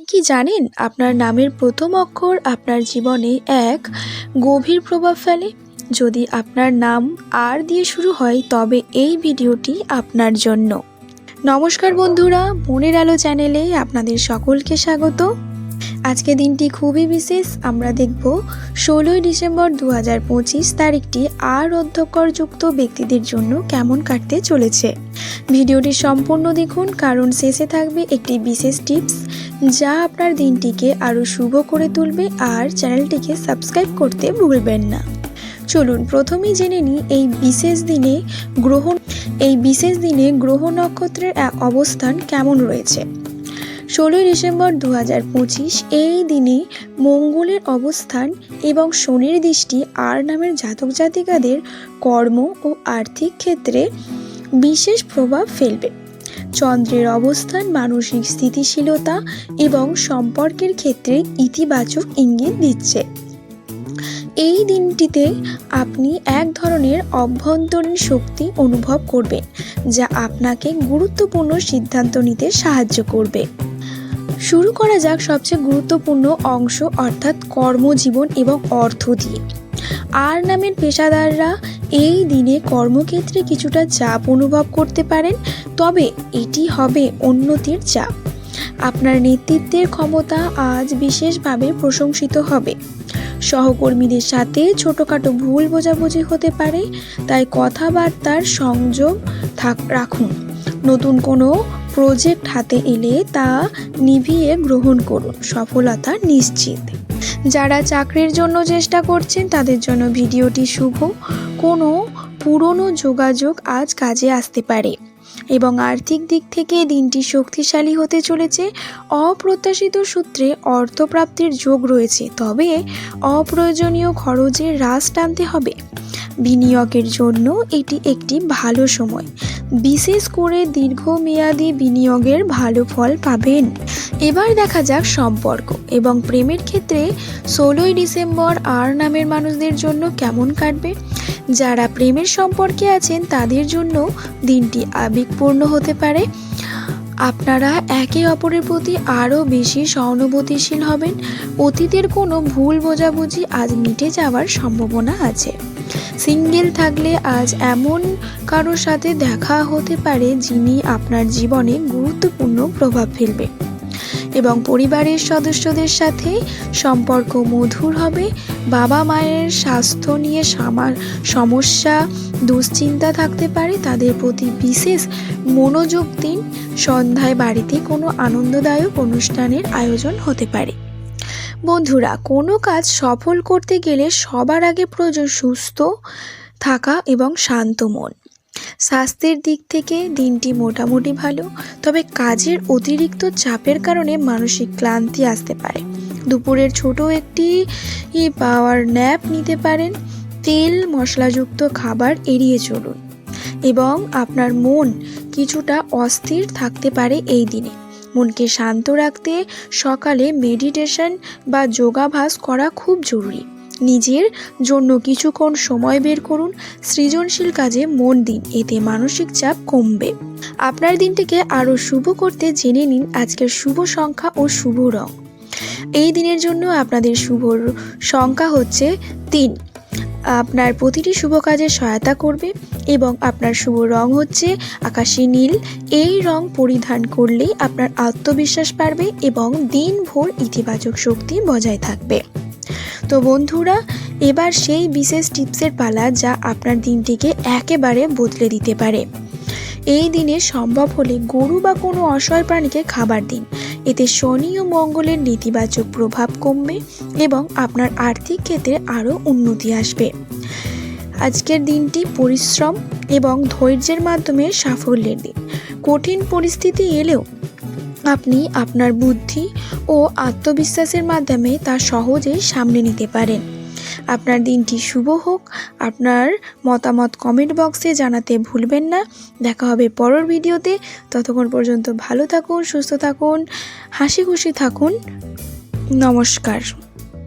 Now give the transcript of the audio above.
কি জানেন আপনার নামের প্রথম অক্ষর আপনার জীবনে এক গভীর প্রভাব ফেলে? যদি আপনার নাম আর দিয়ে শুরু হয় তবে এই ভিডিওটি আপনার জন্য। নমস্কার বন্ধুরা, মনের আলো চ্যানেলে আপনাদের সকলকে স্বাগত। আজকে দিনটি খুবই বিশেষ। আমরা দেখব 16ই ডিসেম্বর 2025 তারিখটি আর অধ্যক্ষরযুক্ত ব্যক্তিদের জন্য কেমন কাটতে চলেছে। ভিডিওটি সম্পূর্ণ দেখুন, কারণ শেষে থাকবে একটি বিশেষ টিপস যা আপনার দিনটিকে আরও শুভ করে তুলবে। আর চ্যানেলটিকে সাবস্ক্রাইব করতে ভুলবেন না। চলুন প্রথমেই জেনে নিই এই বিশেষ দিনে গ্রহ নক্ষত্রের অবস্থান কেমন রয়েছে। 16ই ডিসেম্বর 2025 এই দিনে মঙ্গলের অবস্থান এবং শনির দৃষ্টি আর নামের জাতক জাতিকাদের কর্ম ও আর্থিক ক্ষেত্রে বিশেষ প্রভাব ফেলবে। চন্দ্রের অবস্থান মানসিক স্থিতিশীলতা এবং সম্পর্কের ক্ষেত্রে ইতিবাচক ইঙ্গিত দিচ্ছে। এই দিনটিতে আপনি এক ধরনের অভ্যন্তরীণ শক্তি অনুভব করবেন যা আপনাকে গুরুত্বপূর্ণ সিদ্ধান্ত নিতে সাহায্য করবে। শুরু করা যাক সবচেয়ে গুরুত্বপূর্ণ অংশ, অর্থাৎ কর্মজীবন এবং অর্থ দিয়ে। আর নামের পেশাদাররা এই দিনে কর্মক্ষেত্রে কিছুটা চাপ অনুভব করতে পারেন, তবে এটি হবে উন্নতির চাপ। আপনার নেতৃত্বের ক্ষমতা আজ বিশেষভাবে প্রশংসিত হবে। সহকর্মীদের সাথে ছোটোখাটো ভুল বোঝাবুঝি হতে পারে, তাই কথাবার্তার সংযম রাখুন। নতুন কোনো প্রজেক্ট হাতে এলে তা নিভিয়ে গ্রহণ করুন, সফলতা নিশ্চিত। যারা চাকরির জন্য চেষ্টা করছেন তাদের জন্য ভিডিওটি শুভ। কোনো পুরনো যোগাযোগ আজ কাজে আসতে পারে এবং আর্থিক দিক থেকে দিনটি শক্তিশালী হতে চলেছে। অপ্রত্যাশিত সূত্রে অর্থপ্রাপ্তির যোগ রয়েছে, তবে অপ্রয়োজনীয় খরচে হ্রাস টানতে হবে। বিনিয়োগের জন্য এটি একটি ভালো সময়, বিশেষ করে দীর্ঘমেয়াদী বিনিয়োগের ভালো ফল পাবেন। এবার দেখা যাক সম্পর্ক এবং প্রেমের ক্ষেত্রে 16ই ডিসেম্বর আর নামের মানুষদের জন্য কেমন কাটবে। যারা প্রেমের সম্পর্কে আছেন তাদের জন্য দিনটি আবেগপূর্ণ হতে পারে। আপনারা একে অপরের প্রতি আরও বেশি সহানুভূতিশীল হবেন। অতীতের কোনো ভুল বোঝাবুঝি আজ মিটে যাওয়ার সম্ভাবনা আছে। সিঙ্গেল থাকলে আজ এমন কারোর সাথে দেখা হতে পারে যিনি আপনার জীবনে গুরুত্বপূর্ণ প্রভাব ফেলবে এবং পরিবারের সদস্যদের সাথে সম্পর্ক মধুর হবে। বাবা মায়ের স্বাস্থ্য নিয়ে সমস্যা দুশ্চিন্তা থাকতে পারে, তাদের প্রতি বিশেষ মনোযোগ দিন। সন্ধ্যায় বাড়িতে কোনো আনন্দদায়ক অনুষ্ঠানের আয়োজন হতে পারে। বন্ধুরা, কোনো কাজ সফল করতে গেলে সবার আগে প্রয়োজন সুস্থ থাকা এবং শান্ত মন। স্বাস্থ্যের দিক থেকে দিনটি মোটামুটি ভালো, তবে কাজের অতিরিক্ত চাপের কারণে মানসিক ক্লান্তি আসতে পারে। দুপুরের ছোট একটি পাওয়ার ন্যাপ নিতে পারেন। তেল মশলাযুক্ত খাবার এড়িয়ে চলুন এবং আপনার মন কিছুটা অস্থির থাকতে পারে এই দিনে। মনকে শান্ত রাখতে সকালে মেডিটেশন বা যোগাভ্যাস করা খুব জরুরি। নিজের জন্য কিছুক্ষণ সময় বের করুন, সৃজনশীল কাজে মন দিন, এতে মানসিক চাপ কমবে। আপনার দিনটিকে আরও শুভ করতে জেনে নিন আজকের শুভ সংখ্যা ও শুভ রং। এই দিনের জন্য আপনাদের শুভ সংখ্যা হচ্ছে 3। আপনার প্রতিটি শুভ কাজে সহায়তা করবে এবং আপনার শুভ রং হচ্ছে আকাশী নীল। এই রং পরিধান করলেই আপনার আত্মবিশ্বাস বাড়বে এবং দিনভর ইতিবাচক শক্তি বজায় থাকবে। তো বন্ধুরা, এবার সেই বিশেষ টিপসের পালা যা আপনার দিনটিকে একেবারে বদলে দিতে পারে। এই দিনে সম্ভব হলে গরু বা কোনো অসহায় প্রাণীকে খাবার দিন, এতে শনি ও মঙ্গলের নেতিবাচক প্রভাব কমবে এবং আপনার আর্থিক ক্ষেত্রে আরও উন্নতি আসবে। আজকের দিনটি পরিশ্রম এবং ধৈর্যের মাধ্যমে সাফল্যের দিন। কঠিন পরিস্থিতি এলেও আপনি আপনার বুদ্ধি ও আত্মবিশ্বাসের মাধ্যমে তা সহজেই সামনে নিতে পারেন। আপনার দিনটি শুভ হোক। আপনার মতামত কমেন্ট বক্সে জানাতে ভুলবেন না। দেখা হবে পরের ভিডিওতে। ততক্ষণ পর্যন্ত ভালো থাকুন, সুস্থ থাকুন, হাসি খুশি থাকুন। নমস্কার।